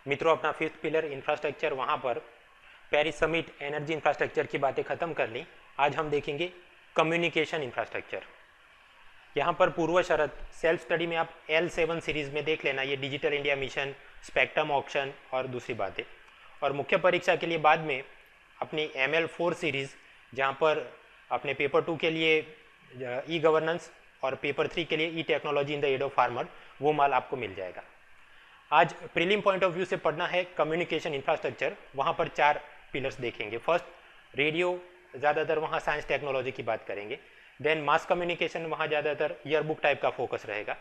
मित्रों, अपना fifth pillar infrastructure वहाँ पर पेरिस समिट एनर्जी इंफ्रास्ट्रक्चर की बातें ख़त्म कर ली। आज हम देखेंगे कम्युनिकेशन इंफ्रास्ट्रक्चर। यहाँ पर पूर्व शरत सेल्फ स्टडी में आप L7 सीरीज़ में देख लेना, ये digital India mission, spectrum auction और दूसरी बातें। और मुख्य परीक्षा के लिए बाद में अपनी ML4 सीरीज़, जहाँ पर अपने पेपर 2 के लिए ई गवर्नेंस और पेपर 3 के लिए e technology in the aid of farmer, वो माल आपको मिल जाएगा। आज प्रीलिम पॉइंट ऑफ व्यू से पढ़ना है कम्युनिकेशन इंफ्रास्ट्रक्चर। वहाँ पर 4 पिलर्स देखेंगे। फर्स्ट रेडियो, ज़्यादातर वहाँ साइंस टेक्नोलॉजी की बात करेंगे। देन मास कम्युनिकेशन, वहाँ ज़्यादातर ईयरबुक टाइप का फोकस रहेगा।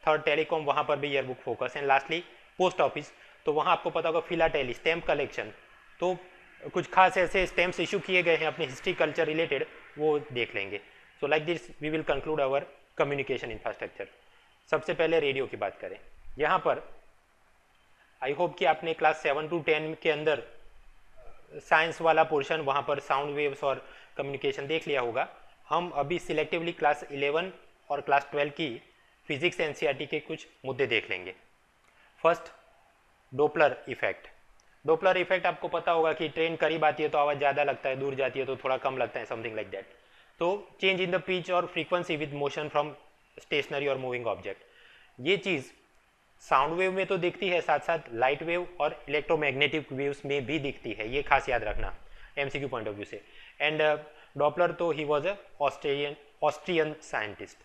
थर्ड टेलीकॉम, वहाँ पर भी yearbook focus. And lastly post office, तो वहाँ आपको पता होगा फिलाटेली, स्टैम्प कलेक्शन, तो कुछ खास ऐसे स्टैम्प्स इशू किए गए हैं अपने हिस्ट्री कल्चर रिलेटेड, वो देख लेंगे। So like this we will conclude our communication infrastructure. सबसे पहले रेडियो की बात करें। यहाँ पर आई होप कि आपने क्लास 7 to 10 के अंदर साइंस वाला पोर्शन, वहाँ पर साउंड वेव्स और कम्युनिकेशन देख लिया होगा। हम अभी सिलेक्टिवली क्लास 11 और क्लास 12 की फिजिक्स एनसीईआरटी के कुछ मुद्दे देख लेंगे। First, Doppler effect. Doppler effect आपको पता होगा कि ट्रेन करीब आती है तो आवाज़ ज़्यादा लगता है, दूर जाती है तो थोड़ा कम लगता है, समथिंग लाइक दैट। तो चेंज इन द पिच और frequency with motion from stationary और मूविंग ऑब्जेक्ट, ये चीज़ साउंड वेव में तो दिखती है, साथ साथ लाइट वेव और इलेक्ट्रोमैग्नेटिक वेव्स में भी दिखती है। ये खास याद रखना एमसीक्यू पॉइंट ऑफ व्यू से। एंड डॉपलर तो he was a Austrian scientist.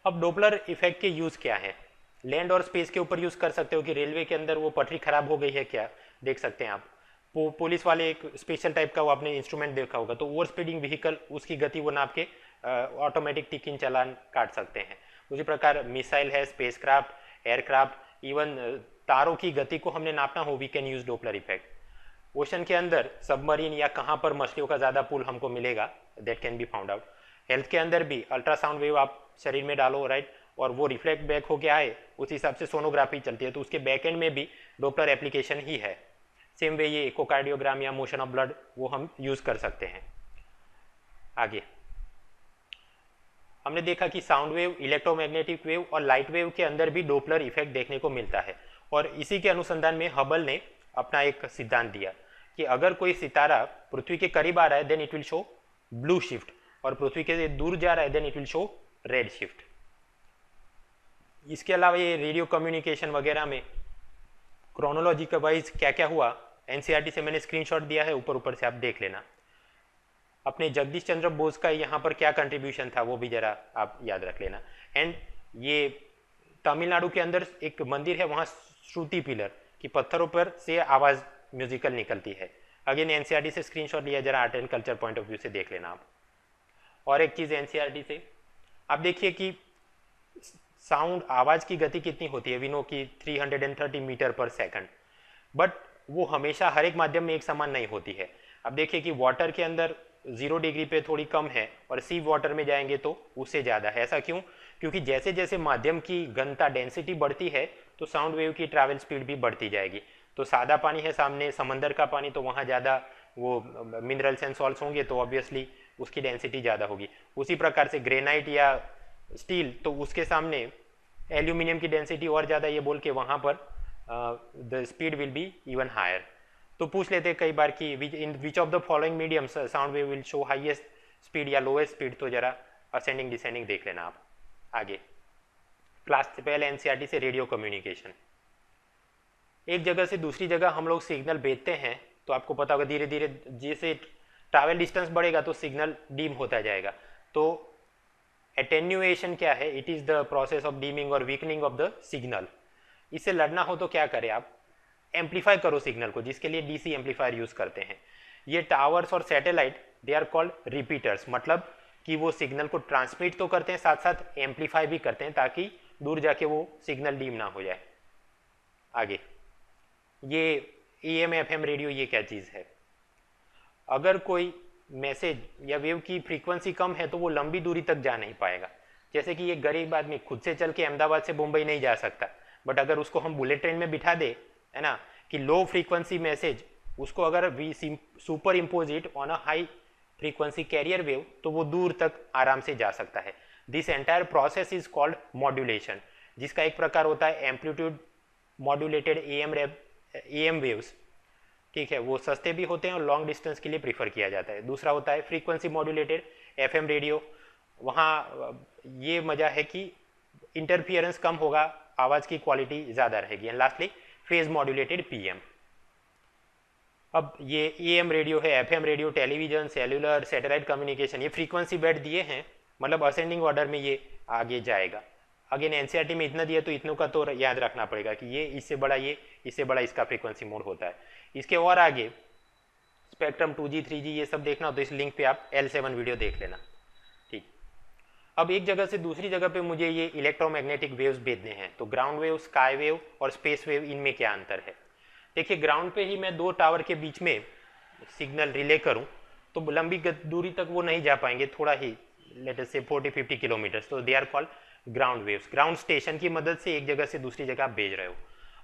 अब डोपलर इफेक्ट के यूज़ क्या है? लैंड और स्पेस के ऊपर यूज़ कर सकते हो कि रेलवे के अंदर वो पटरी खराब हो गई है क्या, देख सकते हैं आप। पुलिस वाले एक स्पेशल टाइप का वो आपने इंस्ट्रूमेंट देखा होगा, तो ओवर स्पीडिंग व्हीकल, उसकी गति वो नाप के ऑटोमेटिक टिकिंग चालान काट सकते हैं। उसी प्रकार मिसाइल है, स्पेस क्राफ्ट, एयरक्राफ्ट, इवन तारों की गति को हमने नापना हो, we can use Doppler effect. Ocean के अंदर सबमरीन या कहाँ पर मछलियों का ज़्यादा पुल हमको मिलेगा, that can be found out. Health के अंदर भी अल्ट्रासाउंड वेव आप शरीर में डालो, राइट, और वो रिफ्लेक्ट बैक होके आए, उस हिसाब से सोनोग्राफी चलती है, तो उसके बैक एंड में भी डोपलर एप्लीकेशन ही है। सेम वे ये इकोकार्डियोग्राम या मोशन ऑफ ब्लड, वो हम यूज़ कर सकते हैं। आगे हमने देखा कि साउंड वेव, इलेक्ट्रोमैग्नेटिक वेव और लाइट वेव के अंदर भी डोपलर इफेक्ट देखने को मिलता है। और इसी के अनुसंधान में हबल ने अपना एक सिद्धांत दिया कि अगर कोई सितारा पृथ्वी के करीब आ रहा है then it will show blue shift, और पृथ्वी के दूर जा रहा है then it will show red shift. इसके अलावा ये रेडियो कम्युनिकेशन वगैरह में क्रोनोलॉजी का वाइज क्या क्या हुआ, एनसीईआरटी से मैंने स्क्रीनशॉट दिया है, ऊपर ऊपर से आप देख लेना। अपने जगदीश चंद्र बोस का यहाँ पर क्या कंट्रीब्यूशन था वो भी जरा आप याद रख लेना। एंड ये तमिलनाडु के अंदर एक मंदिर है, वहाँ श्रुति पिलर की पत्थरों पर से आवाज़ म्यूजिकल निकलती है। अगेन एनसीईआरटी से स्क्रीनशॉट लिया, जरा art and culture point of view से देख लेना आप। और एक चीज़ एनसीईआरटी से आप देखिए कि साउंड, आवाज़ की गति कितनी होती है, वी नो कि 330 मीटर पर सेकंड, बट वो हमेशा हर एक माध्यम में एक समान नहीं होती है। अब देखिए कि वाटर के अंदर 0 डिग्री पे थोड़ी कम है और सी वाटर में जाएंगे तो उससे ज़्यादा है। ऐसा क्यों? क्योंकि जैसे जैसे माध्यम की घनता, डेंसिटी बढ़ती है तो साउंड वेव की ट्रैवल स्पीड भी बढ़ती जाएगी। तो सादा पानी है सामने, समंदर का पानी, तो वहाँ ज़्यादा वो मिनरल्स एंड सॉल्ट्स होंगे, तो ऑब्वियसली उसकी डेंसिटी ज़्यादा होगी। उसी प्रकार से ग्रेनाइट या स्टील, तो उसके सामने एल्यूमिनियम की डेंसिटी और ज़्यादा, ये बोल के वहाँ पर the speed will be even higher. तो पूछ लेते कई बार कि in which of the following mediums sound wave will show highest speed या लोएस्ट स्पीड, तो जरा असेंडिंग डिसेंडिंग देख लेना आप। आगे क्लास से पहले एनसीईआरटी से रेडियो कम्युनिकेशन। एक जगह से दूसरी जगह हम लोग सिग्नल भेजते हैं, तो आपको पता होगा धीरे धीरे जैसे ट्रैवल डिस्टेंस बढ़ेगा तो सिग्नल डीम होता जाएगा। तो एटेन्यूएशन क्या है? It is the process of dimming और वीकनिंग ऑफ द सिग्नल। इससे लड़ना हो तो क्या करें आप? एम्पलीफाई करो सिग्नल को, जिसके लिए डीसी एम्पलीफायर यूज करते हैं। ये टावर्स और satellite, they are called repeaters, मतलब कि वो सिग्नल को ट्रांसमिट तो करते हैं, साथ साथ एम्पलीफाई भी करते हैं ताकि दूर जाके वो सिग्नल डीम ना हो जाए। आगे ये AM FM रेडियो, ये क्या चीज़ है? अगर कोई मैसेज या वेव की फ्रीक्वेंसी कम है तो वो लंबी दूरी तक जा नहीं पाएगा। जैसे कि एक गरीब आदमी खुद से चल के अहमदाबाद से मुंबई नहीं जा सकता, बट अगर उसको हम बुलेट ट्रेन में बिठा दे, है ना, कि लो फ्रीक्वेंसी मैसेज, उसको अगर we superimpose it on a high frequency carrier wave, तो वो दूर तक आराम से जा सकता है। This entire process is called modulation, जिसका एक प्रकार होता है एम्पलीट्यूड मॉड्यूलेटेड एएम वेव्स, ठीक है, वो सस्ते भी होते हैं और लॉन्ग डिस्टेंस के लिए प्रीफर किया जाता है। दूसरा होता है फ्रीक्वेंसी मॉड्यूलेटेड एफएम रेडियो, वहाँ ये मज़ा है कि इंटरफियरेंस कम होगा, आवाज़ की क्वालिटी ज़्यादा रहेगी। And lastly phase modulated PM. अब ये एएम रेडियो है, FM radio, television, cellular, satellite communication, ये फ्रीक्वेंसी बैंड दिए हैं, मतलब असेंडिंग ऑर्डर में ये आगे जाएगा। अगेन एनसीईआरटी में इतना दिया तो इतनों का तो याद रखना पड़ेगा कि ये इससे बड़ा, ये इससे बड़ा इसका फ्रीक्वेंसी मोड होता है। इसके और आगे स्पेक्ट्रम 2G 3G ये सब देखना हो तो इस लिंक पे आप L7 वीडियो देख लेना। ठीक, अब एक जगह से दूसरी जगह पे मुझे ये इलेक्ट्रोमैग्नेटिक वेव्स भेजने हैं, तो ग्राउंड वेव, स्काई वेव और स्पेस वेव, इनमें क्या अंतर है? देखिए, ग्राउंड पे ही मैं दो टावर के बीच में सिग्नल रिले करूं तो लंबी दूरी तक वो नहीं जा पाएंगे, थोड़ा ही लेट अस से 40-50 किलोमीटर, तो they are called ground waves. Ground station की मदद से एक जगह से दूसरी जगह आप भेज रहे हो।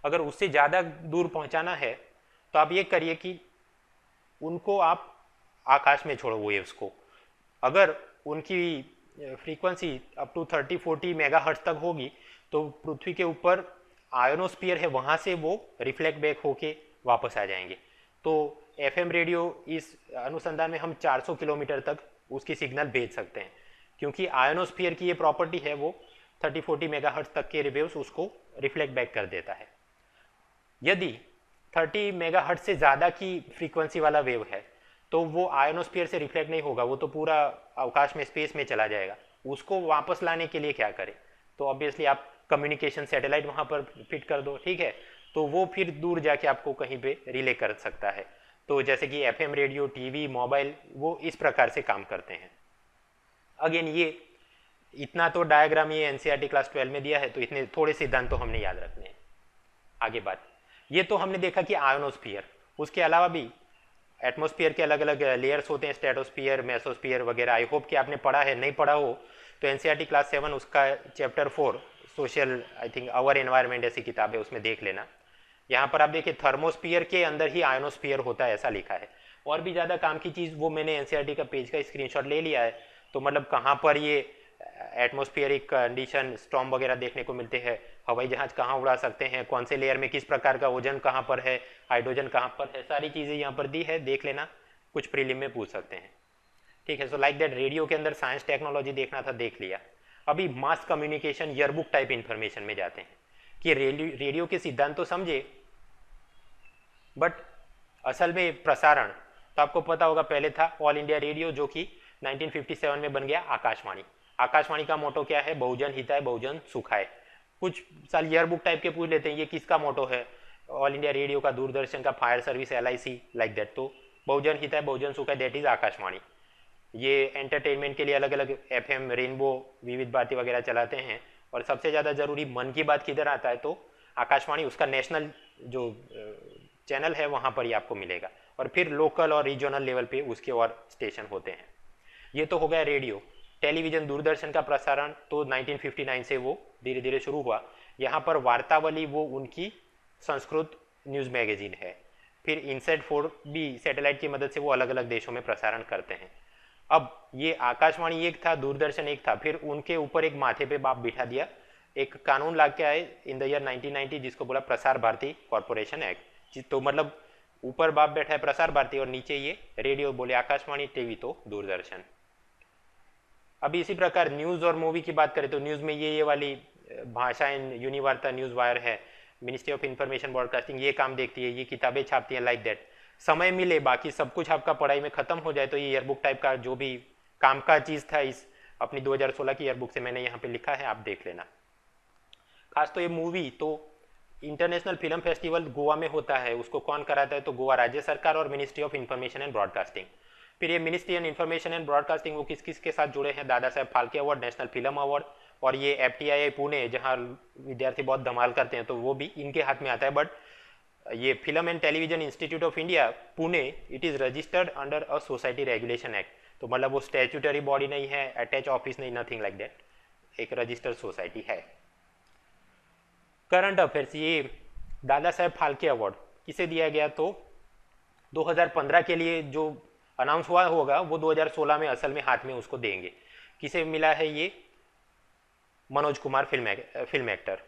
अगर उससे ज़्यादा दूर पहुंचाना है तो आप ये करिए कि उनको आप आकाश में छोड़ो वेव्स को। अगर उनकी फ्रीक्वेंसी अप टू 30-40 मेगाहर्ट्ज तक होगी तो पृथ्वी के ऊपर आयोनोस्फीयर है, वहाँ से वो रिफ्लेक्ट बैक होके वापस आ जाएंगे। तो एफएम रेडियो इस अनुसंधान में हम 400 किलोमीटर तक उसकी सिग्नल भेज सकते हैं, क्योंकि आयोनोस्फीयर की ये प्रॉपर्टी है, वो 30-40 मेगाहर्ट्ज तक के वेव्स उसको रिफ्लेक्ट बैक कर देता है। यदि 30 मेगाहर्ट्ज से ज़्यादा की फ्रीक्वेंसी वाला वेव है तो वो आयोनोस्फीयर से रिफ्लेक्ट नहीं होगा, वो तो पूरा अवकाश में, स्पेस में चला जाएगा। उसको वापस लाने के लिए क्या करें? तो ऑब्वियसली आप कम्युनिकेशन सैटेलाइट वहाँ पर फिट कर दो, ठीक है, तो वो फिर दूर जाके आपको कहीं पे रिले कर सकता है। तो जैसे कि एफएम रेडियो, टीवी, मोबाइल, वो इस प्रकार से काम करते हैं। अगेन ये इतना तो डायग्राम ये एनसीईआरटी क्लास 12 में दिया है, तो इतने थोड़े सिद्धांत तो हमने याद रखने हैं। आगे बात, ये तो हमने देखा कि आयोनोस्फीयर, उसके अलावा भी एटमॉस्फेयर के अलग अलग लेयर्स होते हैं, स्ट्रेटोस्फीयर, मेसोस्फीयर वगैरह। आई होप कि आपने पढ़ा है, नहीं पढ़ा हो तो एनसीईआरटी क्लास 7 उसका chapter 4 social, I think our environment ऐसी किताब है, उसमें देख लेना। यहाँ पर आप देखिए थर्मोस्फीयर के अंदर ही आयोनोस्फीयर होता है, ऐसा लिखा है। और भी ज़्यादा काम की चीज़ वो मैंने एनसीईआरटी का पेज का स्क्रीनशॉट ले लिया है, तो मतलब कहाँ पर ये एटमॉस्फेरिक कंडीशन, स्टॉर्म वगैरह देखने को मिलते हैं, हवाई जहाज कहाँ उड़ा सकते हैं, कौन से लेयर में किस प्रकार का ओजन कहाँ पर है, हाइड्रोजन कहाँ पर है, सारी चीज़ें यहाँ पर दी है, देख लेना, कुछ प्रीलिम में पूछ सकते हैं। ठीक है, सो लाइक दैट रेडियो के अंदर साइंस टेक्नोलॉजी देखना था, देख लिया। अभी mass communication yearbook type information में जाते हैं कि रेडियो के सिद्धांत तो समझे, बट असल में प्रसारण तो आपको पता होगा, पहले था ऑल इंडिया रेडियो जो कि 1957 में बन गया आकाशवाणी। आकाशवाणी का मोटो क्या है? बहुजन हिताय बहुजन सुखाय। कुछ साल ईयरबुक टाइप के पूछ लेते हैं ये किसका मोटो है, ऑल इंडिया रेडियो का, दूरदर्शन का, fire service, LIC, like that. तो बहुजन हिताय बहुजन सुखाय, दैट इज आकाशवाणी। ये एंटरटेनमेंट के लिए अलग अलग FM, रेनबो, विविध भारती वगैरह चलाते हैं। और सबसे ज़्यादा जरूरी मन की बात किधर आता है? तो आकाशवाणी, उसका नेशनल जो चैनल है वहाँ पर ही आपको मिलेगा, और फिर लोकल और रीजनल लेवल पे उसके और स्टेशन होते हैं। ये तो हो गया रेडियो। टेलीविज़न, दूरदर्शन का प्रसारण तो 1959 से वो धीरे धीरे शुरू हुआ। यहाँ पर वार्तावली वो उनकी संस्कृत न्यूज़ मैगजीन है। फिर इनसेट 4 भी सैटेलाइट की मदद से वो अलग अलग देशों में प्रसारण करते हैं। अब ये आकाशवाणी एक था, दूरदर्शन एक था, फिर उनके ऊपर एक माथे पे बाप बिठा दिया, एक कानून ला के आए इन द ईयर 1990, जिसको बोला प्रसार भारती कॉरपोरेशन एक्ट। तो मतलब ऊपर बाप बैठा है प्रसार भारती और नीचे ये रेडियो बोले आकाशवाणी, टीवी तो दूरदर्शन। अभी इसी प्रकार न्यूज़ और मूवी की बात करें तो न्यूज़ में ये वाली भाषाएं, यूनिवार्ता, न्यूज़ वायर है, मिनिस्ट्री ऑफ इंफॉर्मेशन ब्रॉडकास्टिंग ये काम देखती है, ये किताबें छापती है, लाइक दैट। समय मिले, बाकी सब कुछ आपका पढ़ाई में खत्म हो जाए तो ये ईयरबुक टाइप का जो भी काम का चीज़ था, इस अपनी 2016 की ईयरबुक से मैंने यहाँ पे लिखा है, आप देख लेना। खास तो ये मूवी तो इंटरनेशनल फिल्म फेस्टिवल गोवा में होता है, उसको कौन कराता है? तो गोवा राज्य सरकार और ministry of information and broadcasting. फिर ये ministry and information and broadcasting वो किस किस के साथ जुड़े हैं? Dadasaheb Phalke award, national film award, और ये FTII पुणे जहाँ विद्यार्थी बहुत धमाल करते हैं तो वो भी इनके हाथ में आता है। बट ये film and television institute of India Pune, it is registered under a society regulation act. तो मतलब वो स्टैट्यूटरी बॉडी नहीं है, अटैच ऑफिस नहीं, नथिंग लाइक दैट, एक रजिस्टर्ड सोसाइटी है। करंट अफेयर्स, ये दादा साहेब फाल्के अवार्ड किसे दिया गया? तो 2015 के लिए जो अनाउंस हुआ होगा वो 2016 में असल में हाथ में उसको देंगे। किसे मिला है? ये मनोज कुमार, फिल्म एक्टर।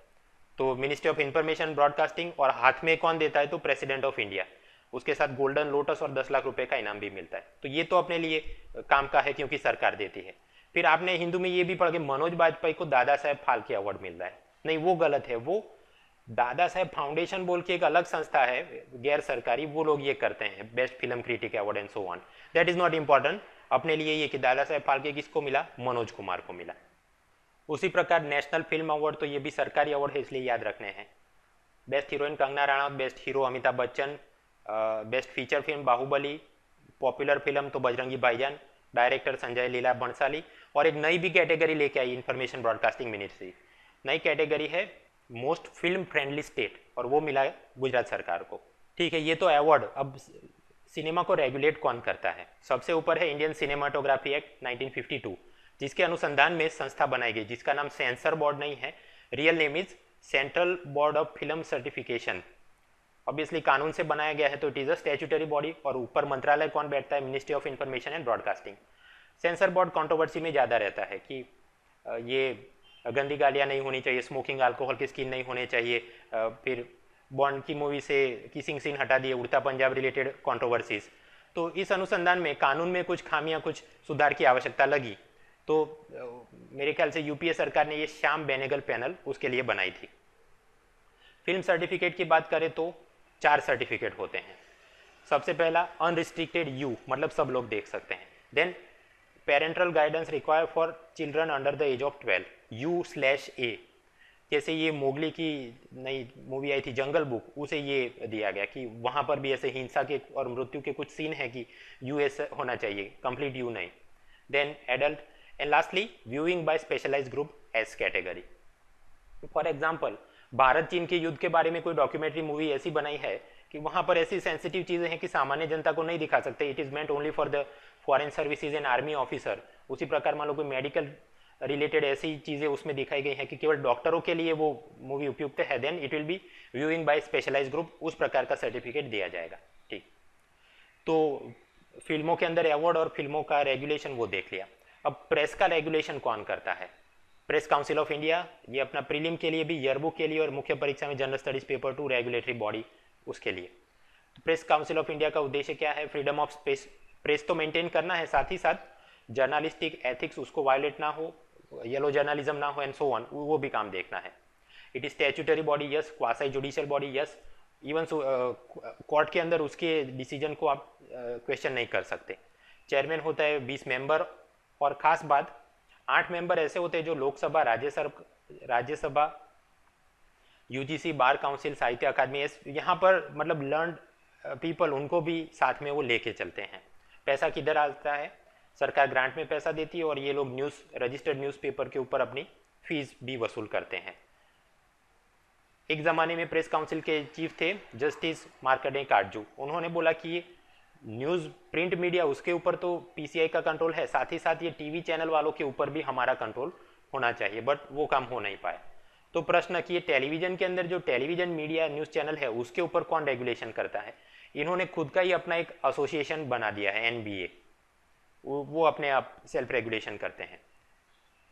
तो मिनिस्ट्री ऑफ इंफॉर्मेशन ब्रॉडकास्टिंग, और हाथ में कौन देता है तो प्रेसिडेंट ऑफ इंडिया, उसके साथ गोल्डन लोटस और 10 लाख रुपए का इनाम भी मिलता है। तो ये तो अपने लिए काम का है क्योंकि सरकार देती है। फिर आपने हिंदू में ये भी पढ़ा कि मनोज बाजपेयी को दादा साहेब फाल्के अवार्ड मिल रहा है। नहीं, वो गलत है। वो दादा साहेब फाउंडेशन बोल के एक अलग संस्था है गैर सरकारी, वो लोग ये करते हैं, best film critic award and so on. That is not important. अपने लिए ये कि दादा साहेब फाल्के किसको मिला, मनोज कुमार को मिला। उसी प्रकार नेशनल फिल्म अवार्ड, तो ये भी सरकारी अवार्ड है इसलिए याद रखने हैं। Best heroine Kangana Ranaut, best hero Amitabh Bachchan, best feature film Baahubali, popular film तो बजरंगी भाईजान, डायरेक्टर संजय लीला बंसाली। और एक नई भी कैटेगरी लेके आई इंफॉर्मेशन ब्रॉडकास्टिंग मिनिस्ट्री, नई कैटेगरी है मोस्ट फिल्म फ्रेंडली स्टेट, और वो मिला है गुजरात सरकार को। ठीक है, ये तो अवार्ड। अब सिनेमा को रेगुलेट कौन करता है? सबसे ऊपर है इंडियन सिनेमाटोग्राफी एक्ट 1952, जिसके अनुसंधान में संस्था बनाई गई जिसका नाम सेंसर बोर्ड नहीं है, real name is central board of film certification. Obviously कानून से बनाया गया है तो it is a statutory body, और ऊपर मंत्रालय कौन बैठता है, ministry of information and broadcasting. Sensor board controversy में ज़्यादा रहता है कि ये गंदी गालियाँ नहीं होनी चाहिए, स्मोकिंग अल्कोहल की स्किन नहीं होने चाहिए, फिर बॉन्ड की मूवी से किसिंग सीन हटा दिए, उड़ता पंजाब रिलेटेड कंट्रोवर्सीज। तो इस अनुसंधान में कानून में कुछ खामियां, कुछ सुधार की आवश्यकता लगी, तो मेरे ख्याल से यूपीए सरकार ने ये श्याम बेनेगल पैनल उसके लिए बनाई थी। फिल्म सर्टिफिकेट की बात करें तो 4 सर्टिफिकेट होते हैं। सबसे पहला अनरिस्ट्रिक्टेड यू, मतलब सब लोग देख सकते हैं। Then parental guidance require for children under the age of 12, U/A। जैसे ये मोगली की नई मूवी आई थी जंगल बुक, उसे ये दिया गया कि वहाँ पर भी ऐसे हिंसा के और मृत्यु के कुछ सीन है कि US होना चाहिए, कंप्लीट यू नहीं। Then adult, and lastly viewing by specialised group S category. For example, Bharat चीन के युद्ध के बारे में कोई डॉक्यूमेंट्री मूवी ऐसी बनाई है कि वहाँ पर ऐसी सेंसिटिव चीज़ें हैं कि सामान्य जनता को नहीं दिखा सकते, it is meant only for the foreign services and army officer. उसी प्रकार मान लो कोई मेडिकल रिलेटेड ऐसी चीज़ें उसमें दिखाई गई हैं कि केवल डॉक्टरों के लिए वो मूवी उपयुक्त है, then it will be viewing by specialised group, उस प्रकार का सर्टिफिकेट दिया जाएगा। ठीक, तो फिल्मों के अंदर अवार्ड और फिल्मों का रेगुलेशन वो देख लिया। अब प्रेस का रेगुलेशन कौन करता है? प्रेस काउंसिल ऑफ इंडिया, ये अपना प्रीलिम के लिए भी, ईयरबुक के लिए और मुख्य परीक्षा में general studies paper 2 regulatory body उसके लिए। तो प्रेस काउंसिल ऑफ इंडिया का उद्देश्य क्या है? फ्रीडम ऑफ प्रेस तो मेंटेन करना है, साथ ही साथ जर्नलिस्टिक एथिक्स उसको वायलेट ना हो, येलो जर्नलिज्म ना हो एंड सो ऑन, वो भी काम देखना है। It is statutory body, yes. Quasi judicial body, yes. Even court के अंदर उसके डिसीजन को आप क्वेश्चन नहीं कर सकते। चेयरमैन होता है 20 मेंबर, और खास बात 8 मेंबर ऐसे होते हैं जो Lok Sabha, Rajya Sabha, UGC, bar council, साहित्य अकादमी, यहाँ पर मतलब लर्नड पीपल, उनको भी साथ में वो लेके चलते हैं। पैसा किधर आता है? सरकार ग्रांट में पैसा देती है, और ये लोग रजिस्टर्ड न्यूज़पेपर के ऊपर अपनी फीस भी वसूल करते हैं। एक ज़माने में प्रेस काउंसिल के चीफ थे जस्टिस मार्कंडेय काटजू। उन्होंने बोला कि ये न्यूज़ प्रिंट मीडिया, उसके ऊपर तो पीसीआई का कंट्रोल है, साथ ही साथ ये टीवी चैनल वालों के ऊपर भी हमारा कंट्रोल होना चाहिए, बट वो काम हो नहीं पाया। तो प्रश्न कि ये टेलीविजन के अंदर जो टेलीविजन मीडिया न्यूज़ चैनल है उसके ऊपर कौन रेगुलेशन करता है? इन्होंने खुद का ही अपना एक एसोसिएशन बना दिया है, NBA, वो अपने आप सेल्फ रेगुलेशन करते हैं।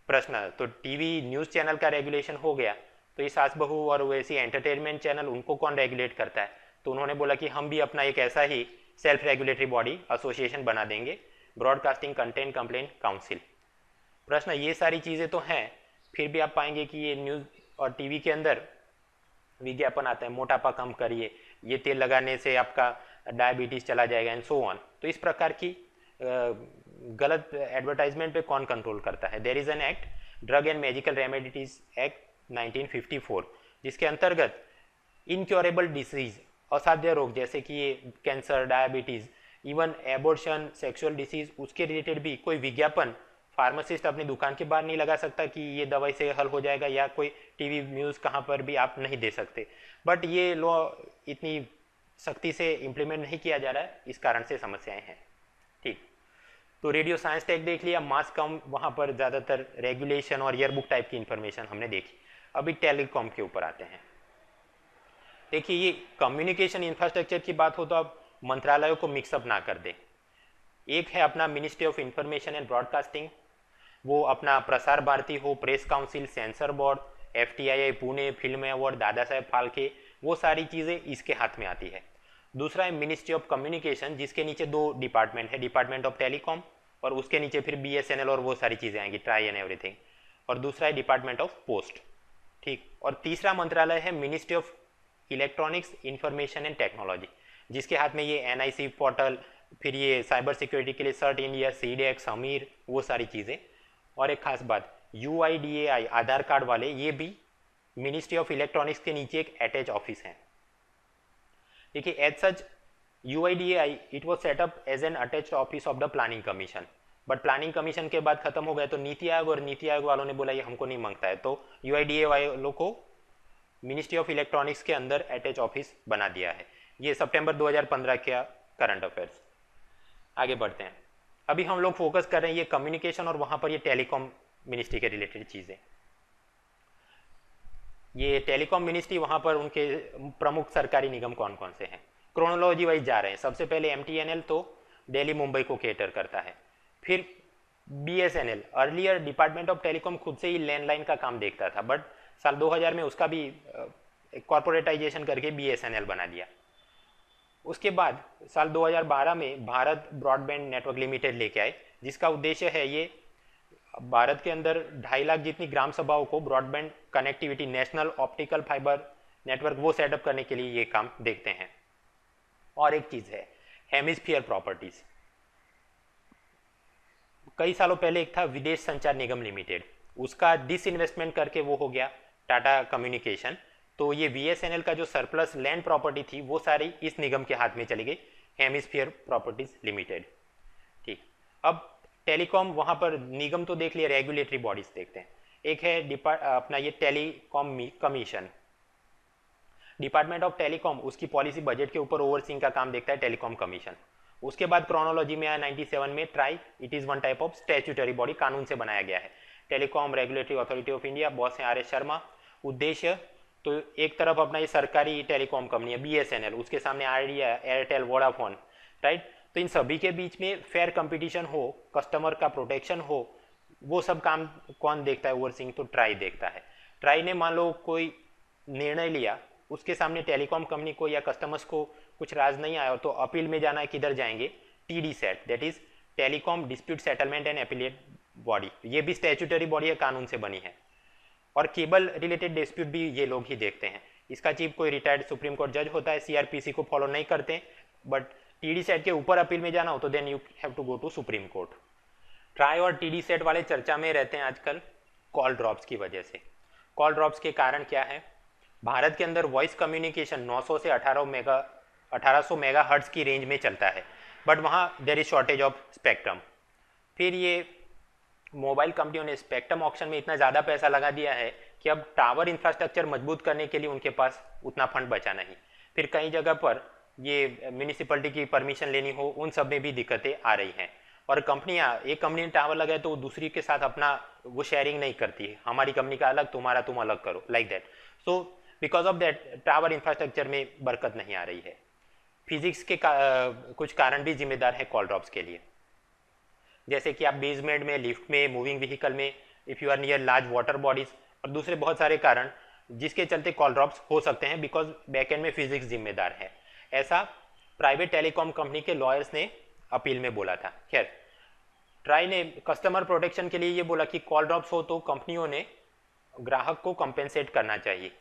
प्रश्न, तो टीवी न्यूज़ चैनल का रेगुलेशन हो गया, तो ये सास बहू और वैसी एंटरटेनमेंट चैनल, उनको कौन रेगुलेट करता है? तो उन्होंने बोला कि हम भी अपना एक ऐसा ही सेल्फ रेगुलेटरी बॉडी, एसोसिएशन बना देंगे, ब्रॉडकास्टिंग कंटेंट कंप्लेंट काउंसिल। प्रश्न, ये सारी चीज़ें तो हैं, फिर भी आप पाएंगे कि ये न्यूज़ और टीवी के अंदर विज्ञापन आता है, मोटापा कम करिए, ये तेल लगाने से आपका डायबिटीज़ चला जाएगा एंड सो ऑन। तो इस प्रकार की गलत एडवर्टाइजमेंट पे कौन कंट्रोल करता है? There is an act, drug and medical remedies act 1954, जिसके अंतर्गत इनक्योरेबल डिसीज, असाध्य रोग जैसे कि ये cancer, diabetes, even abortion, sexual disease, उसके रिलेटेड भी कोई विज्ञापन फार्मासिस्ट अपनी दुकान के बाहर नहीं लगा सकता कि ये दवाई से हल हो जाएगा, या कोई टीवी न्यूज़ कहाँ पर भी आप नहीं दे सकते। बट ये लॉ इतनी सख्ती से इम्प्लीमेंट नहीं किया जा रहा है, इस कारण से समस्याएं हैं। ठीक, तो रेडियो साइंस टेक देख लिया, मास कम, वहाँ पर ज़्यादातर रेगुलेशन और ईयरबुक टाइप की इंफॉर्मेशन हमने देखी। अभी टेलीकॉम के ऊपर आते हैं। देखिए, ये कम्युनिकेशन इंफ्रास्ट्रक्चर की बात हो तो आप मंत्रालयों को मिक्सअप ना कर दें। एक है अपना ministry of information and broadcasting, वो अपना प्रसार भारती हो, press council, sensor board, FTII Pune film award, Dada Saheb Phalke, वो सारी चीज़ें इसके हाथ में आती है। दूसरा है मिनिस्ट्री ऑफ कम्युनिकेशन, जिसके नीचे 2 डिपार्टमेंट है, डिपार्टमेंट ऑफ टेलीकॉम और उसके नीचे फिर BSNL और वो सारी चीज़ें आएंगी, ट्राई एंड एवरीथिंग। और दूसरा है डिपार्टमेंट ऑफ पोस्ट, ठीक। और तीसरा मंत्रालय है ministry of electronics information and technology, जिसके हाथ में ये NIC पोर्टल, फिर ये साइबर सिक्योरिटी के लिए सर्ट इंडिया, CDEX, अमीर, वो सारी चीज़ें। और एक खास बात, UIDAI आधार कार्ड वाले, ये भी मिनिस्ट्री ऑफ इलेक्ट्रॉनिक्स के नीचे एक अटैच ऑफिस है। देखिए as such UIDAI it was set up as an attached office of the planning commission, but planning commission के बाद खत्म हो गया तो नीति आयोग और नीति आयोग वालों ने बोला ये हमको नहीं मांगता है, तो UIDAI वालों को मिनिस्ट्री ऑफ इलेक्ट्रॉनिक्स के अंदर अटैच ऑफिस बना दिया है। ये सितंबर 2015 का करंट अफेयर्स। आगे बढ़ते हैं। अभी हम लोग फोकस कर रहे हैं ये कम्युनिकेशन और वहाँ पर ये टेलीकॉम मिनिस्ट्री के रिलेटेड चीज़ें। ये टेलीकॉम मिनिस्ट्री, वहाँ पर उनके प्रमुख सरकारी निगम कौन कौन से हैं, क्रोनोलॉजी वाइज जा रहे हैं। सबसे पहले MTNL तो दिल्ली मुंबई को केटर करता है। फिर BSNL, earlier department of telecom खुद से ही लैंडलाइन का काम देखता था, बट साल 2000 में उसका भी कॉर्पोरेटाइजेशन करके BSNL बना दिया। उसके बाद साल 2012 में भारत ब्रॉडबैंड नेटवर्क लिमिटेड लेके आए, जिसका उद्देश्य है ये भारत के अंदर 2.5 लाख जितनी ग्राम सभाओं को broadband connectivity, national optical fibre network वो सेटअप करने के लिए ये काम देखते हैं। और एक चीज़ है हेमिस्फीयर प्रॉपर्टीज। कई सालों पहले एक था विदेश संचार निगम लिमिटेड, उसका डिसइन्वेस्टमेंट करके वो हो गया टाटा कम्युनिकेशन। तो ये BSNL का जो सरप्लस लैंड प्रॉपर्टी थी वो सारी इस निगम के हाथ में चली गई, हेमिस्फीयर प्रॉपर्टीज लिमिटेड, ठीक। अब टेलीकॉम वहाँ पर निगम तो देख लिया, रेगुलेटरी बॉडीज देखते हैं। एक है अपना ये telecom commission, department of telecom, उसकी पॉलिसी बजट के ऊपर ओवरसीइंग का काम देखता है टेलीकॉम कमीशन। उसके बाद क्रोनोलॉजी में आया 97 में try, it is one type of statutory body, कानून से बनाया गया है। Telecom regulatory authority of India, boss है RS शर्मा। उद्देश्य तो एक तरफ अपना ये सरकारी टेलीकॉम कंपनी है BSNL, उसके सामने आइडिया, एयरटेल, वोडाफोन, राइट। तो इन सभी के बीच में फेयर कंपटीशन हो, कस्टमर का प्रोटेक्शन हो, वो सब काम कौन देखता है, ओवरसीइंग तो ट्राई देखता है। ट्राई ने मान लो कोई निर्णय लिया, उसके सामने टेलीकॉम कंपनी को या कस्टमर्स को कुछ राज नहीं आया तो अपील में जाना है, किधर जाएंगे, TDSAT, that is telecom dispute settlement and appellate body. ये भी स्टैट्यूटरी बॉडी है, कानून से बनी है। और केबल रिलेटेड डिस्प्यूट भी ये लोग ही देखते हैं। इसका चीफ कोई रिटायर्ड सुप्रीम कोर्ट जज होता है, CRPC को फॉलो नहीं करते, बट TDSAT के ऊपर अपील में जाना हो तो then you have to go to supreme court. TRAI और TDSAT वाले चर्चा में रहते हैं आजकल कॉल ड्रॉप्स की वजह से। कॉल ड्रॉप्स के कारण क्या है, भारत के अंदर वॉइस कम्युनिकेशन 900 से 1800 मेगाहर्ट्ज की रेंज में चलता है, बट वहाँ there is shortage of spectrum. फिर ये मोबाइल कंपनियों ने स्पेक्ट्रम ऑक्शन में इतना ज़्यादा पैसा लगा दिया है कि अब टावर इंफ्रास्ट्रक्चर मजबूत करने के लिए उनके पास उतना फंड बचा नहीं। फिर कई जगह पर ये म्यूनिसिपैलिटी की परमिशन लेनी हो, उन सब में भी दिक्कतें आ रही हैं। और कंपनियां, एक कंपनी ने टावर लगाए तो वो दूसरी के साथ अपना वो शेयरिंग नहीं करती है, हमारी कंपनी का अलग, तुम्हारा तुम अलग करो, like that. So because of that tower infrastructure में बरकत नहीं आ रही है। फिजिक्स के कुछ कारण भी जिम्मेदार है कॉल ड्रॉप्स के लिए, जैसे कि आप बेसमेंट में, लिफ्ट में, मूविंग व्हीकल में, if you are near large water bodies, और दूसरे बहुत सारे कारण जिसके चलते कॉल ड्रॉप्स हो सकते हैं, बिकॉज बैकएंड में फिजिक्स जिम्मेदार है। ऐसा प्राइवेट टेलीकॉम कंपनी के लॉयर्स ने अपील में बोला था। खैर, ट्राई ने कस्टमर प्रोटेक्शन के लिए ये बोला कि कॉल ड्रॉप्स हो तो कंपनियों ने ग्राहक को कंपेंसेट करना चाहिए।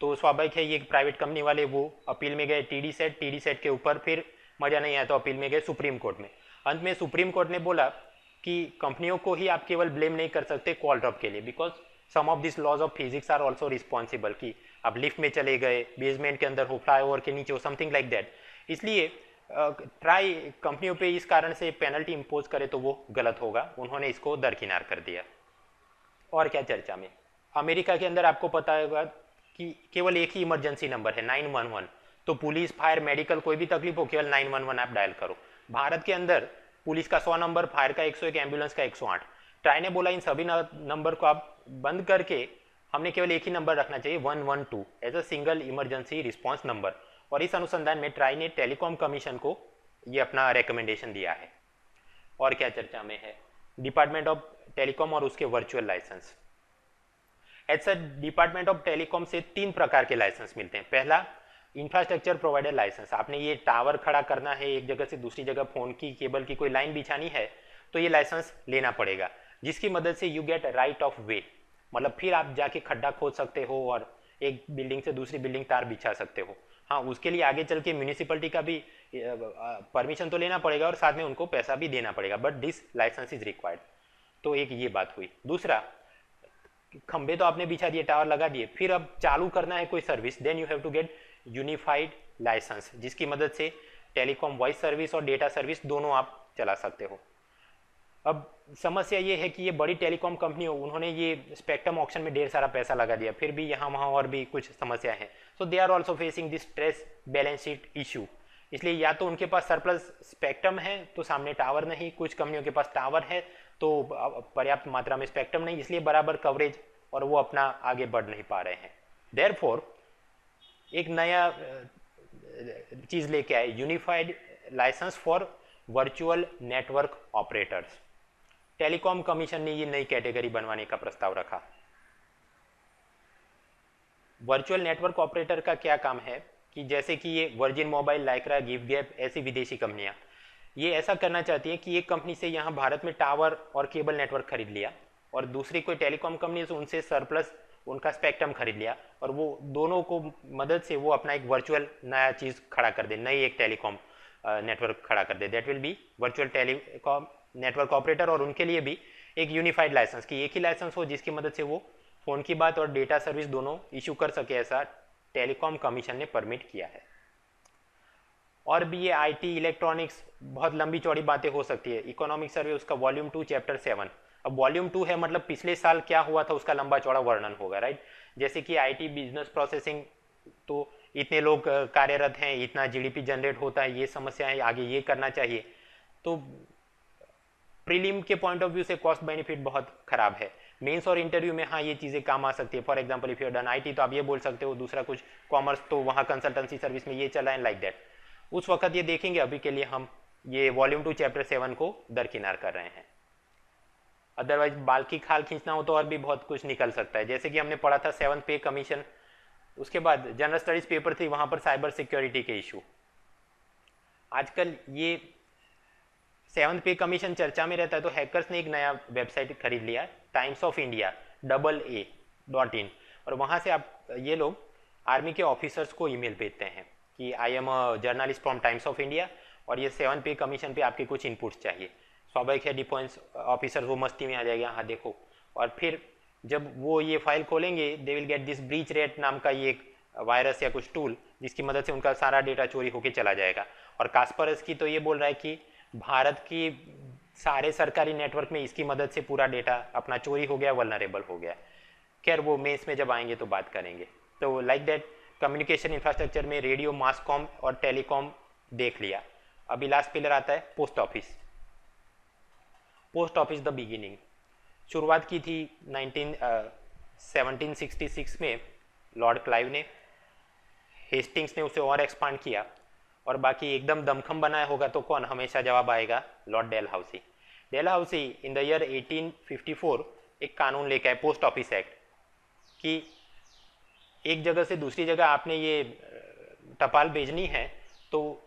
तो स्वाभाविक है ये प्राइवेट कंपनी वाले वो अपील में गए TDSAT के ऊपर, फिर मजा नहीं आया तो अपील में गए सुप्रीम कोर्ट में। अंत में सुप्रीम कोर्ट ने बोला कि कंपनियों को ही आप केवल ब्लेम नहीं कर सकते कॉल ड्रॉप के लिए, because some of this laws of physics are also responsible, कि आप लिफ्ट में चले गए, बेसमेंट के अंदर हो, फ्लाईओवर के नीचे हो, समथिंग लाइक दैट। इसलिए ट्राई कंपनियों पे इस कारण से पेनल्टी इम्पोज करे तो वो गलत होगा, उन्होंने इसको दरकिनार कर दिया। और क्या चर्चा में, अमेरिका के अंदर आपको पता होगा कि केवल एक ही इमरजेंसी नंबर है 911, तो पुलिस, फायर, मेडिकल, कोई भी तकलीफ हो केवल 911 आप डायल करो। भारत के अंदर पुलिस का 100 नंबर, फायर का 101, एम्बुलेंस का 108। ट्राई ने बोला इन सभी नंबर को आप बंद करके हमने केवल एक ही नंबर रखना चाहिए 112 as a single emergency response number. और इस अनुसंधान में ट्राई ने टेलीकॉम कमीशन को ये अपना रिकमेंडेशन दिया है। और क्या चर्चा में है, डिपार्टमेंट ऑफ टेलीकॉम और उसके virtual licence. As a department of telecom से 3 प्रकार के लाइसेंस मिलते हैं। पहला इंफ्रास्ट्रक्चर प्रोवाइडर लाइसेंस, आपने ये टावर खड़ा करना है, एक जगह से दूसरी जगह फोन की केबल की कोई लाइन बिछानी है तो ये लाइसेंस लेना पड़ेगा, जिसकी मदद से यू गेट राइट ऑफ वे, मतलब फिर आप जाके खड्डा खोद सकते हो और एक बिल्डिंग से दूसरी बिल्डिंग तार बिछा सकते हो। हाँ, उसके लिए आगे चल के म्यूनिसिपलिटी का भी परमिशन तो लेना पड़ेगा और साथ में उनको पैसा भी देना पड़ेगा, but this licence is required. तो एक ये बात हुई। दूसरा, खंबे तो आपने बिछा दिए, टावर लगा दिए, फिर अब चालू करना है कोई service, then you have to get unified licence, जिसकी मदद से टेलीकॉम वॉइस सर्विस और डेटा सर्विस दोनों आप चला सकते हो। अब समस्या ये है कि ये बड़ी टेलीकॉम कंपनी हो, उन्होंने ये स्पेक्ट्रम ऑक्शन में ढेर सारा पैसा लगा दिया, फिर भी यहाँ वहाँ और भी कुछ समस्या है। So they are also facing this stress balance sheet issue. इसलिए या तो उनके पास सरप्लस स्पेक्ट्रम है तो सामने टावर नहीं, कुछ कंपनियों के पास टावर है तो पर्याप्त मात्रा में स्पेक्ट्रम नहीं, इसलिए बराबर कवरेज और वो अपना आगे बढ़ नहीं पा रहे हैं। देयरफॉर एक नया चीज लेके आए, unified licence for virtual network operators. Telecom commission ने ये नई कैटेगरी बनवाने का प्रस्ताव रखा। वर्चुअल नेटवर्क ऑपरेटर का क्या काम है कि जैसे कि ये virgin mobile, Lycra, give gap ऐसी विदेशी कंपनियां ये ऐसा करना चाहती है कि एक कंपनी से यहाँ भारत में टावर और केबल नेटवर्क खरीद लिया और दूसरी कोई टेलीकॉम कंपनी से उनसे सरप्लस उनका स्पेक्ट्रम खरीद लिया और वो दोनों को मदद से वो अपना एक वर्चुअल नया चीज़ खड़ा कर दे, नई एक टेलीकॉम नेटवर्क खड़ा कर दे। That will be virtual telecom network operator, और उनके लिए भी एक यूनिफाइड लाइसेंस की एक ही लाइसेंस हो जिसकी मदद से वो फ़ोन की बात और डेटा सर्विस दोनों इशू कर सके, ऐसा टेलीकॉम कमीशन ने परमिट किया है। और भी ये आईटी इलेक्ट्रॉनिक्स बहुत लंबी चौड़ी बातें हो सकती है। इकोनॉमिक सर्वे उसका वॉल्यूम 2 चैप्टर 7। अब वॉल्यूम 2 है मतलब पिछले साल क्या हुआ था उसका लंबा चौड़ा वर्णन होगा, राइट। जैसे कि आईटी बिजनेस प्रोसेसिंग, तो इतने लोग कार्यरत हैं, इतना जीडीपी जनरेट होता है, ये समस्या है, आगे ये करना चाहिए। तो प्रीलिम के पॉइंट ऑफ व्यू से कॉस्ट बेनिफिट बहुत खराब है। मेंस और इंटरव्यू में हाँ ये चीज़ें काम आ सकती है। For example if you done IT तो आप ये बोल सकते हो, दूसरा कुछ कॉमर्स तो वहाँ कंसल्टेंसी सर्विस में ये चला है, लाइक दैट। उस वक्त ये देखेंगे, अभी के लिए हम ये वॉल्यूम 2 चैप्टर 7 को दरकिनार कर रहे हैं। अदरवाइज बाल की खाल खींचना हो तो और भी बहुत कुछ निकल सकता है। जैसे कि हमने पढ़ा था 7th पे कमीशन, उसके बाद जनरल स्टडीज पेपर थी, वहाँ पर साइबर सिक्योरिटी के इशू। आजकल ये 7th पे कमीशन चर्चा में रहता है तो हैकर्स ने एक नया वेबसाइट खरीद लिया, timesofIndia.in, और वहाँ से आप ये लोग आर्मी के ऑफिसर्स को ईमेल भेजते हैं कि I am a journalist from times of India और ये 7th पे कमीशन पे आपके कुछ इनपुट्स चाहिए। स्वाभाविक है डिफेंस ऑफिसर वो मस्ती में आ जाएगा, हाँ देखो, और फिर जब वो ये फाइल खोलेंगे they will get this breach rate नाम का ये एक वायरस या कुछ टूल, जिसकी मदद से उनका सारा डेटा चोरी होके चला जाएगा। और कास्परस की तो ये बोल रहा है कि भारत की सारे सरकारी नेटवर्क में इसकी मदद से पूरा डेटा अपना चोरी हो गया, वल्नरेबल हो गया। खैर वो मेंस में जब आएंगे तो बात करेंगे। तो लाइक दैट कम्युनिकेशन इंफ्रास्ट्रक्चर में रेडियो, मास कॉम और टेलीकॉम देख लिया। अभी लास्ट पिलर आता है post office. Post office the beginning शुरुआत की थी 1766 में लॉर्ड क्लाइव ने। हेस्टिंग्स ने उसे और एक्सपांड किया, और बाकी एकदम दमखम बनाया होगा तो कौन, हमेशा जवाब आएगा Lord Dalhousie. Dalhousie in the year 1854 एक कानून लेके आए, पोस्ट ऑफिस एक्ट, कि एक जगह से दूसरी जगह आपने ये टपाल भेजनी है तो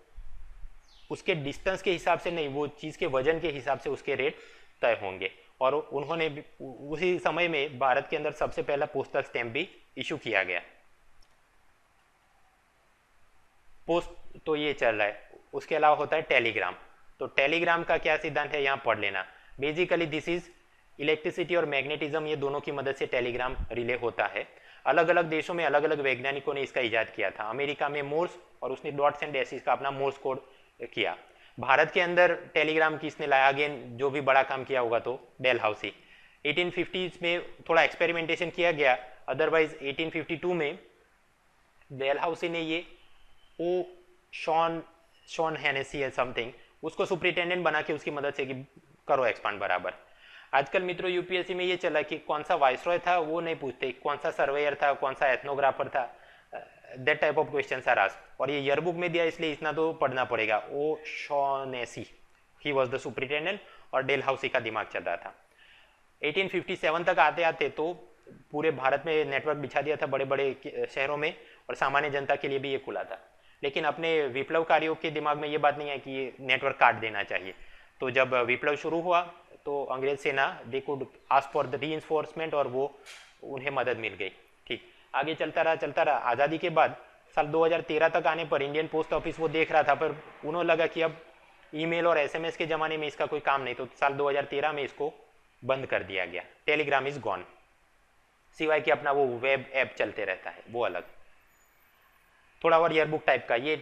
उसके डिस्टेंस के हिसाब से नहीं, वो चीज़ के वजन के हिसाब से उसके रेट तय होंगे। और उन्होंने उसी समय में भारत के अंदर सबसे पहला पोस्टल स्टैंप भी इशू किया गया। पोस्ट तो ये चल रहा है, उसके अलावा होता है टेलीग्राम। तो टेलीग्राम का क्या सिद्धांत है यहाँ पढ़ लेना। बेसिकली दिस इज इलेक्ट्रिसिटी और मैग्नेटिज्म, ये दोनों की मदद से टेलीग्राम रिले होता है। अलग अलग देशों में अलग अलग वैज्ञानिकों ने इसका इजाद किया था। अमेरिका में मोर्स, और उसने डॉट्स एंड डैशेस का अपना मोर्स कोड किया। भारत के अंदर टेलीग्राम किसने लाया, अगेन जो भी बड़ा काम किया होगा तो डेलहाउसी। 1850s में थोड़ा एक्सपेरिमेंटेशन किया गया, अदरवाइज 1852 में डेलहाउसी ने ये शॉन हेनेसी है समथिंग, उसको सुपरिटेंडेंट बना के उसकी मदद से कि करो एक्सपांड बराबर। आजकल मित्रों यूपीएससी में ये चला कि कौन सा वाइसरॉय था वो नहीं पूछते, कौन सा सर्वेयर था, कौन सा एथनोग्राफर था, that type of question are asked. और ये ईयरबुक में दिया इसलिए इतना तो पढ़ना पड़ेगा। ओ शॉनेसी, ही वॉज द सुपरिटेंडेंट और डेलहाउसी का दिमाग चल रहा था। 1857 तक आते आते तो पूरे भारत में नेटवर्क बिछा दिया था बड़े बड़े शहरों में, और सामान्य जनता के लिए भी ये खुला था। लेकिन अपने विप्लवकारियों के दिमाग में ये बात नहीं है कि ये नेटवर्क काट देना चाहिए। तो जब विप्लव शुरू हुआ तो अंग्रेज सेना they could ask for the reinforcement, और वो उन्हें मदद मिल गई। ठीक, आगे चलता रहा। आज़ादी के बाद साल 2013 तक आने पर इंडियन पोस्ट ऑफिस वो देख रहा था, पर उन्होंने लगा कि अब ईमेल और एसएमएस के ज़माने में इसका कोई काम नहीं, तो साल 2013 में इसको बंद कर दिया गया। टेलीग्राम इज़ गॉन, सिवाय कि अपना वो वेब ऐप चलते रहता है, वो अलग। थोड़ा और ईयरबुक टाइप का, ये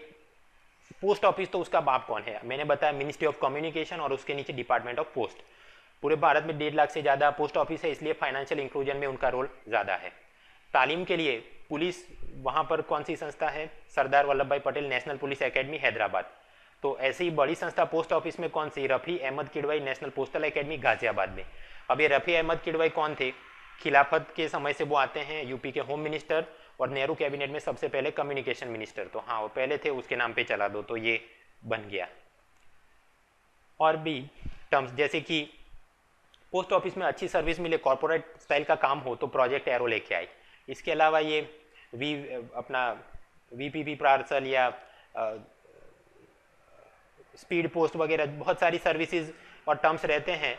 पोस्ट ऑफिस तो उसका बाप कौन है? मैंने बताया मिनिस्ट्री ऑफ कम्युनिकेशन, और उसके नीचे डिपार्टमेंट ऑफ पोस्ट। पूरे भारत में 1.5 लाख से ज़्यादा पोस्ट ऑफिस है, इसलिए फाइनेंशियल इंक्लूजन में उनका रोल ज़्यादा है। तालीम के लिए पुलिस, वहाँ पर कौन सी संस्था है? Sardar Vallabhbhai Patel national police academy Hyderabad. तो ऐसी ही बड़ी संस्था पोस्ट ऑफिस में कौन सी? Rafi Ahmed Kidwai national postal academy Ghaziabad में। अब ये रफ़ी अहमद किडवाई कौन थे? खिलाफत के समय से वो आते हैं, यूपी के होम मिनिस्टर, और नेहरू कैबिनेट में सबसे पहले कम्युनिकेशन मिनिस्टर। तो हाँ, वो पहले थे, उसके नाम पे चला दो, तो ये बन गया। और भी टर्म्स जैसे कि पोस्ट ऑफिस में अच्छी सर्विस मिले, कॉर्पोरेट स्टाइल का काम हो, तो प्रोजेक्ट एरो लेके आए। इसके अलावा ये अपना वीपीपी पार्सल या स्पीड पोस्ट वगैरह बहुत सारी सर्विसेज और टर्म्स रहते हैं,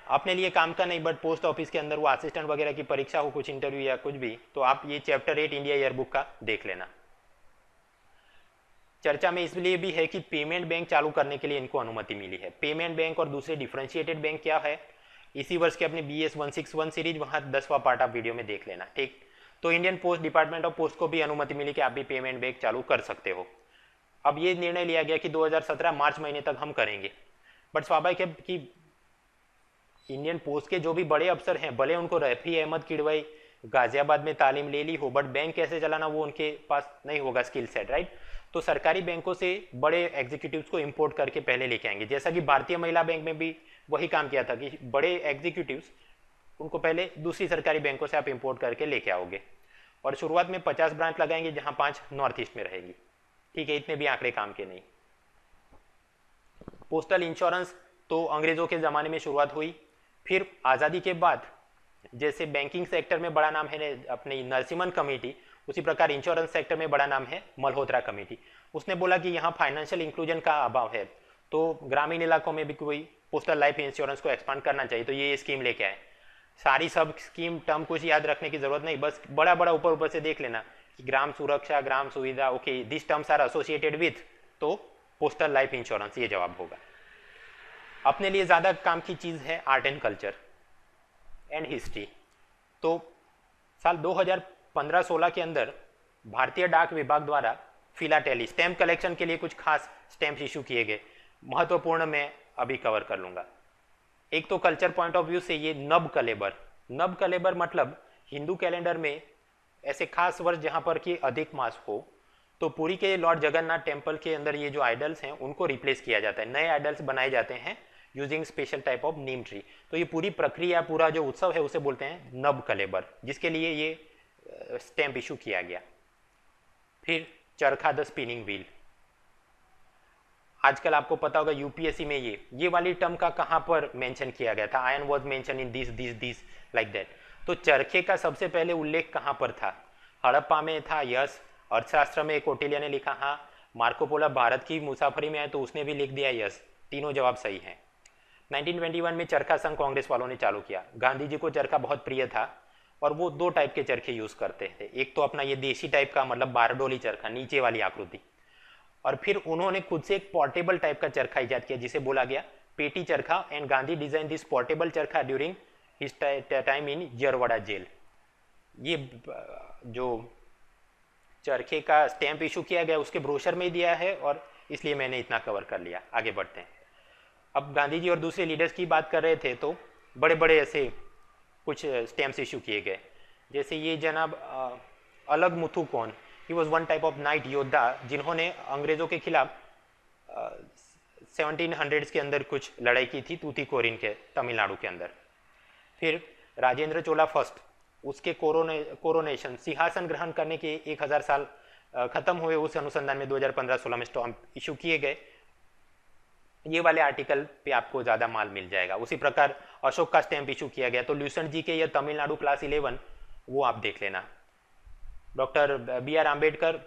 अपने लिए काम का नहीं, बट पोस्ट ऑफिस के अंदर वो असिस्टेंट वगैरह की परीक्षा हो, कुछ इंटरव्यू या कुछ भी, तो आप ये चैप्टर 8 इंडिया ईयरबुक का देख लेना। चर्चा में इसलिए भी है कि पेमेंट बैंक चालू करने के लिए इनको अनुमति मिली है। पेमेंट बैंक और दूसरे डिफरेंशिएटेड बैंक क्या है, इसी वर्ष के अपने BS 161 सीरीज, वहाँ 10वां पार्ट आप वीडियो में देख लेना। ठीक, तो Indian post department of post को भी अनुमति मिली कि आप भी पेमेंट बैंक चालू कर सकते हो। अब ये निर्णय लिया गया कि 2017 मार्च महीने तक हम करेंगे, बट स्वाभाविक है कि इंडियन पोस्ट के जो भी बड़े अफसर हैं, भले उनको रफ़ी अहमद किडवाई गाजियाबाद में तालीम ले ली हो, बट बैंक कैसे चलाना वो उनके पास नहीं होगा स्किल सेट, राइट। तो सरकारी बैंकों से बड़े एग्जीक्यूटिव्स को इंपोर्ट करके पहले लेके आएंगे, जैसा कि भारतीय महिला बैंक में भी वही काम किया था कि बड़े एग्जीक्यूटिव्स उनको पहले दूसरी सरकारी बैंकों से आप इंपोर्ट करके लेके आओगे, और शुरुआत में 50 ब्रांच लगाएंगे, जहां 5 नॉर्थ ईस्ट में रहेगी। ठीक है, इतने भी आंकड़े काम के नहीं। पोस्टल इंश्योरेंस तो अंग्रेजों के ज़माने में शुरुआत हुई, फिर आज़ादी के बाद जैसे बैंकिंग सेक्टर में बड़ा नाम है अपनी नरसिम्हन कमेटी, उसी प्रकार इंश्योरेंस सेक्टर में बड़ा नाम है मल्होत्रा कमेटी। उसने बोला कि यहाँ फाइनेंशियल इंक्लूजन का अभाव है, तो ग्रामीण इलाकों में भी कोई पोस्टल लाइफ इंश्योरेंस को एक्सपांड करना चाहिए, तो ये स्कीम लेके आए। सारी सब स्कीम टर्म कुछ याद रखने की जरूरत नहीं, बस बड़ा बड़ा ऊपर से देख लेना कि ग्राम Suraksha, Gram Suvidha, okay this terms are associated with, तो पोस्टल लाइफ इंश्योरेंस ये जवाब होगा। अपने लिए ज़्यादा काम की चीज़ है art and culture and history. तो साल 2015-16 के अंदर भारतीय डाक विभाग द्वारा फिलाटेली स्टैम्प कलेक्शन के लिए कुछ खास स्टैम्प इशू किए गए, महत्वपूर्ण मैं अभी कवर कर लूँगा। एक तो कल्चर पॉइंट ऑफ व्यू से ये नब कलेबर, नब कलेबर मतलब हिंदू कैलेंडर में ऐसे खास वर्ष जहाँ पर कि अधिक मास हो, तो पुरी के लॉर्ड जगन्नाथ टेम्पल के अंदर ये जो आइडल्स हैं उनको रिप्लेस किया जाता है, नए आइडल्स बनाए जाते हैं using special type of Neem tree. तो ये पूरी प्रक्रिया, पूरा जो उत्सव है उसे बोलते हैं नब कलेबर, जिसके लिए ये स्टैम्प इशू किया गया। फिर चरखा द स्पिनिंग व्हील, आजकल आपको पता होगा यूपीएससी में ये वाली टर्म का कहाँ पर मेंशन किया गया था, iron was mention in this like that. तो चरखे का सबसे पहले उल्लेख कहाँ पर था? हड़प्पा में था, यस। अर्थशास्त्र में कौटिल्य ने लिखा, हाँ। मार्को पोलो भारत की मुसाफरी में आए तो उसने भी लिख दिया, यस। तीनों जवाब सही हैं। 1921 में चरखा संघ कांग्रेस वालों ने चालू किया। गांधी जी को चरखा बहुत प्रिय था और वो 2 टाइप के चरखे यूज करते थे, एक तो अपना ये देसी टाइप का मतलब बारडोली चरखा, नीचे वाली आकृति, और फिर उन्होंने खुद से एक पोर्टेबल टाइप का चरखा इजाद किया जिसे बोला गया पेटी charkha, and Gandhi design this portable charkha during his time in Yerwada jail. ये जो चरखे का स्टैम्प इशू किया गया उसके ब्रोशर में ही दिया है, और इसलिए मैंने इतना कवर कर लिया। आगे बढ़ते हैं। अब गांधी जी और दूसरे लीडर्स की बात कर रहे थे तो बड़े बड़े ऐसे कुछ स्टैम्प्स इशू किए गए, जैसे ये जनाब अलग मुथु कौन, he was one type of night योद्धा जिन्होंने अंग्रेजों के खिलाफ 1700s के अंदर कुछ लड़ाई की थी तूतीकोरिन के तमिलनाडु के अंदर। फिर राजेंद्र चोला फर्स्ट, उसके कोरोनेशन सिंहासन ग्रहण करने के 1000 साल खत्म हुए, उस अनुसंधान में 2015-16 में स्टैम्प इशू किए गए। ये वाले आर्टिकल पे आपको ज़्यादा माल मिल जाएगा। उसी प्रकार अशोक का स्टैंप इशू किया गया। तो ल्यूसेंट जी के या तमिलनाडु क्लास 11 वो आप देख लेना। डॉक्टर बी आर आम्बेडकर,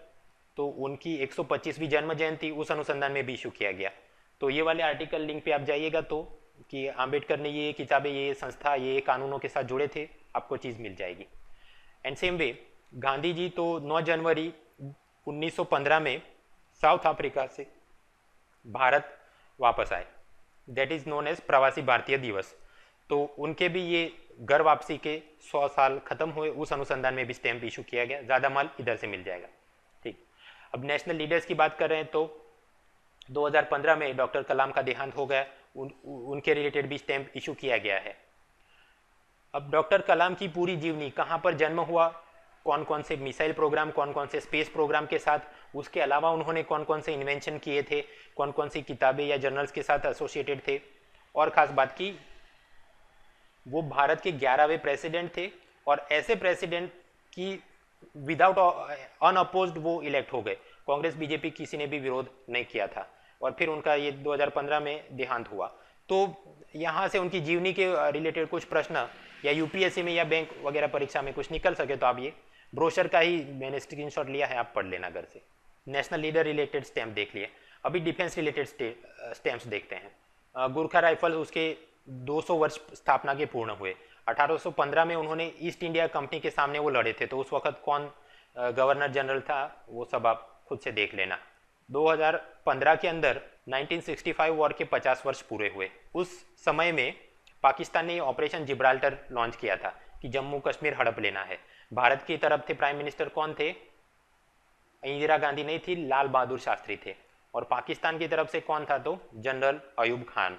तो उनकी 125वीं जन्म जयंती उस अनुसंधान में भी इशू किया गया। तो ये वाले आर्टिकल लिंक पे आप जाइएगा तो कि आम्बेडकर ने ये किताबें, ये संस्था, ये कानूनों के साथ जुड़े थे, आपको चीज़ मिल जाएगी। And same way Gandhi ji तो 9 जनवरी 1915 में साउथ अफ्रीका से भारत वापस आए, दैट इज़ नोन एज प्रवासी भारतीय दिवस। तो उनके भी ये घर वापसी के 100 साल खत्म हुए, उस अनुसंधान में भी स्टैंप इशू किया गया। ज़्यादा माल इधर से मिल जाएगा। ठीक, अब नेशनल लीडर्स की बात कर रहे हैं तो 2015 में डॉक्टर कलाम का देहांत हो गया, उनके रिलेटेड भी स्टैंप इशू किया गया है। अब डॉक्टर कलाम की पूरी जीवनी, कहाँ पर जन्म हुआ, कौन कौन से मिसाइल प्रोग्राम, कौन कौन से स्पेस प्रोग्राम के साथ, उसके अलावा उन्होंने कौन कौन से इन्वेंशन किए थे, कौन कौन सी किताबें या जर्नल्स के साथ एसोसिएटेड थे, और ख़ास बात की वो भारत के 11वें प्रेसिडेंट थे और ऐसे प्रेसिडेंट की विदाउट अनअपोज्ड वो इलेक्ट हो गए। कांग्रेस बीजेपी किसी ने भी विरोध नहीं किया था और फिर उनका ये 2015 में देहांत हुआ। तो यहाँ से उनकी जीवनी के रिलेटेड कुछ प्रश्न या यूपीएससी में या बैंक वगैरह परीक्षा में कुछ निकल सके तो आप ये ब्रोशर का ही मैंने स्क्रीनशॉट लिया है, आप पढ़ लेना घर से। नेशनल लीडर रिलेटेड स्टैम्प देख लिए। अभी डिफेंस रिलेटेड स्टैम्प्स देखते हैं। गुरखा राइफल, उसके 200 वर्ष स्थापना के पूर्ण हुए। 1815 में उन्होंने ईस्ट इंडिया कंपनी के सामने वो लड़े थे, तो उस वक्त कौन गवर्नर जनरल था वो सब आप खुद से देख लेना। 2015 के अंदर 1965 वॉर के 50 वर्ष पूरे हुए। उस समय में पाकिस्तान ने ऑपरेशन जिब्राल्टर लॉन्च किया था कि जम्मू कश्मीर हड़प लेना है। भारत की तरफ थे प्राइम मिनिस्टर कौन थे, इंदिरा गांधी नहीं थी, लाल बहादुर शास्त्री थे। और पाकिस्तान की तरफ से कौन था, तो जनरल अयूब खान।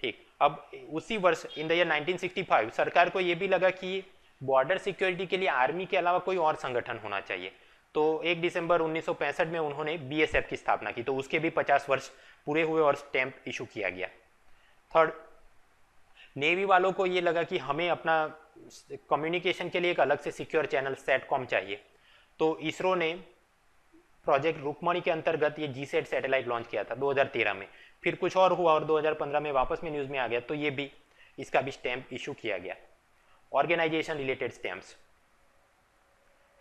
ठीक, अब उसी वर्ष इन द ईयर 1965 सरकार को ये भी लगा कि बॉर्डर सिक्योरिटी के लिए आर्मी के अलावा कोई और संगठन होना चाहिए। तो 1 दिसंबर 1965 में उन्होंने बीएसएफ की स्थापना की, तो उसके भी 50 वर्ष पूरे हुए और स्टैंप इशू किया गया। थर्ड, नेवी वालों को ये लगा कि हमें अपना कम्युनिकेशन के लिए एक अलग से सिक्योर चैनल सेटकॉम चाहिए, तो इसरो ने प्रोजेक्ट रुक्मणी के अंतर्गत ये जीसैट सैटेलाइट लॉन्च किया था 2013 में। फिर कुछ और हुआ और 2015 में वापस में न्यूज़ में आ गया, तो ये भी, इसका भी स्टैंप इशू किया गया। Organisation related stamps,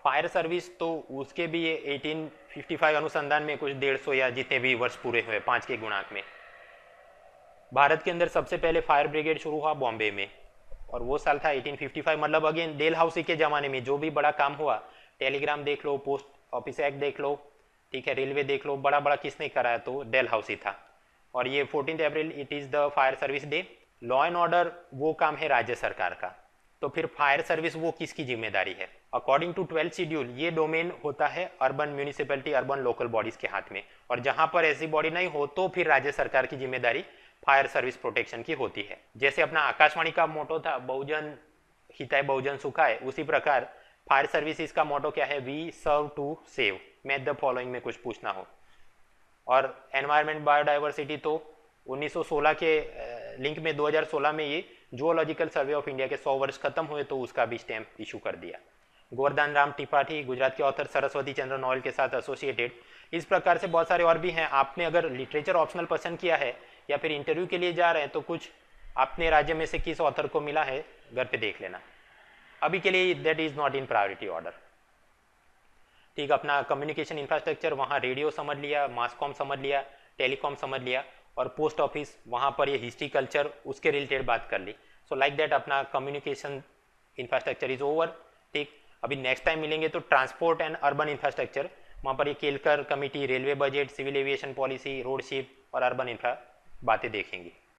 fire service, तो उसके भी ये 1855 अनुसंधान में कुछ 150 या जितने भी वर्ष पूरे हुए 5 के गुणांक में। भारत के अंदर सबसे पहले फायर ब्रिगेड शुरू हुआ बॉम्बे में और वो साल था 1855, मतलब अगेन डेलहाउसी के ज़माने में जो भी बड़ा काम हुआ, टेलीग्राम देख लो, पोस्ट ऑफिस एक्ट देख लो, ठीक है, रेलवे देख लो, बड़ा बड़ा किसने कराया, तो डेलहाउसी था। और ये 14 अप्रैल it is the fire service day. Law and order वो काम है राज्य सरकार का, तो फिर फायर सर्विस वो किसकी जिम्मेदारी है। अकॉर्डिंग टू 12th शेड्यूल ये डोमेन होता है urban municipality, urban local bodies के हाथ में, और जहां पर ऐसी बॉडी नहीं हो तो फिर राज्य सरकार की जिम्मेदारी फायर सर्विस प्रोटेक्शन की होती है। जैसे अपना आकाशवाणी का मोटो था बहुजन हिताय बहुजन सुखाय, उसी प्रकार फायर सर्विसेज का मोटो क्या है, we serve to save, match the following में कुछ पूछना हो। और एनवायरमेंट बायोडाइवर्सिटी तो 1916 के लिंक में 2016 में ये जूलॉजिकल सर्वे ऑफ इंडिया के 100 वर्ष खत्म हुए, तो उसका भी स्टैंप इशू कर दिया। गोवर्धन राम त्रिपाठी, गुजरात के ऑथर, सरस्वती चंद्र नॉवल के साथ एसोसिएटेड। इस प्रकार से बहुत सारे और भी हैं। आपने अगर लिटरेचर ऑप्शनल पसंद किया है या फिर इंटरव्यू के लिए जा रहे हैं तो कुछ अपने राज्य में से किस ऑथर को मिला है घर पे देख लेना। अभी के लिए that is not in priority order. ठीक, अपना कम्युनिकेशन इंफ्रास्ट्रक्चर, वहाँ रेडियो समझ लिया, मास कॉम समझ लिया, टेलीकॉम समझ लिया, और पोस्ट ऑफिस वहाँ पर ये हिस्ट्री कल्चर उसके रिलेटेड बात कर ली। सो लाइक दैट अपना कम्युनिकेशन इंफ्रास्ट्रक्चर इज ओवर। ठीक, अभी नेक्स्ट टाइम मिलेंगे तो ट्रांसपोर्ट एंड अर्बन इंफ्रास्ट्रक्चर, वहाँ पर ये Kelkar committee, railway budget, civil aviation policy, road ship और अर्बन इंफ्रा बातें देखेंगे।